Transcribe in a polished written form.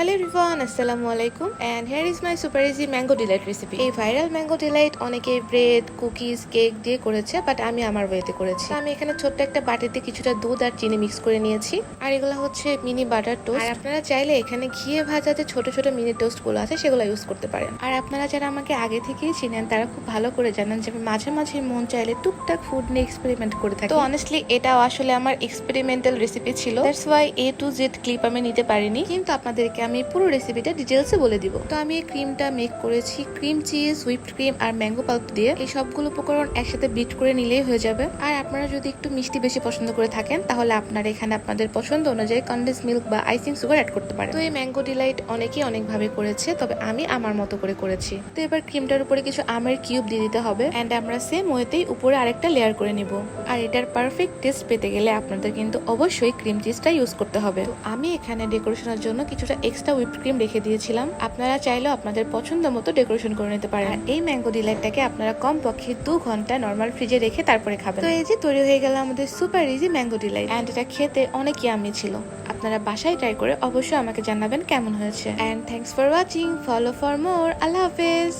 Hello everyone, Assalamu alaikum, and here is my super easy mango delight recipe. এই viral mango Deloitte অনেকে bread, cookies, cake দিয়ে করেছে, but আমি আমার ওয়েতে করেছি। আমি এখানে ছোট্ট একটা বাটিতে কিছুটা দুধ আর চিনি মিক্স করে নিয়েছি, আর এগুলো হচ্ছে মিনি বাটার টোস্ট। আর আপনারা চাইলে এখানে ঘিয়ে ভাজা যে ছোট ছোট মিনি টোস্ট গুলো আছে সেগুলো ইউজ করতে পারেন। আর আপনারা যারা আমাকে আগে থেকেই চিনেন তারা খুব ভালো করে জানেন যে আমি মাঝে মাঝে মন চাইলে টুকটাক ফুড নিয়ে এক্সপেরিমেন্ট করে থাকি। তো অনেস্টলি এটাও আসলে আমার এক্সপেরিমেন্টাল রেসিপি ছিল, that's why A to Z clip আমি নিতে পারিনি, কিন্তু আপনাদেরকে আমি পুরো রেসিপিটা ডিটেলসে বলে দিব। তো আমি এই ক্রিমটা মেক করেছি ক্রিম চিজ, হুইপড ক্রিম আর ম্যাঙ্গো পাল্প দিয়ে। এই সবগুলো উপকরণ একসাথে বিট করে নিলেই হয়ে যাবে। আর আপনারা যদি একটু মিষ্টি বেশি পছন্দ করে থাকেন তাহলে আপনারা এখানে আপনাদের পছন্দ অনুযায়ী কনডেন্স মিল্ক বা আইসিং সুগার অ্যাড করতে পারেন। তো এই ম্যাঙ্গো ডিলাইট অনেকেই অনেকভাবে করেছে, তবে আমি আমার মতো করে করেছি। তো এবার ক্রিমটার উপরে কিছু আমের কিউব দিয়ে দিতে হবে, এন্ড আমরা সেম ওয়েতেই উপরে আরেকটা লেয়ার করে নিব। আর এটার পারফেক্ট টেস্ট পেতে গেলে আপনাদের কিন্তু অবশ্যই ক্রিম চিজটা ইউজ করতে হবে। তো আমি এখানে ডেকোরেশনের জন্য কিছুটা এক্সট্রা হুইপড ক্রিম রেখে দিয়েছিলাম। আপনারা চাইলেও আপনাদের পছন্দ মতো ডেকোরেশন করে নিতে পারেন। এই ম্যাঙ্গো ডিলাইটটাকে আপনারা কমপক্ষে 2 ঘন্টা নর্মাল ফ্রিজে রেখে তারপরে খাবেন। তো এই যে তৈরি হয়ে গেল আমাদের super easy mango delight, and এটা খেতে অনেক ইয়ামি ছিল। আপনারা বাসায় ট্রাই করে অবশ্যই আমাকে জানাবেন কেমন হয়েছে। And thanks for watching, follow for more. আল্লাহ হাফেজ।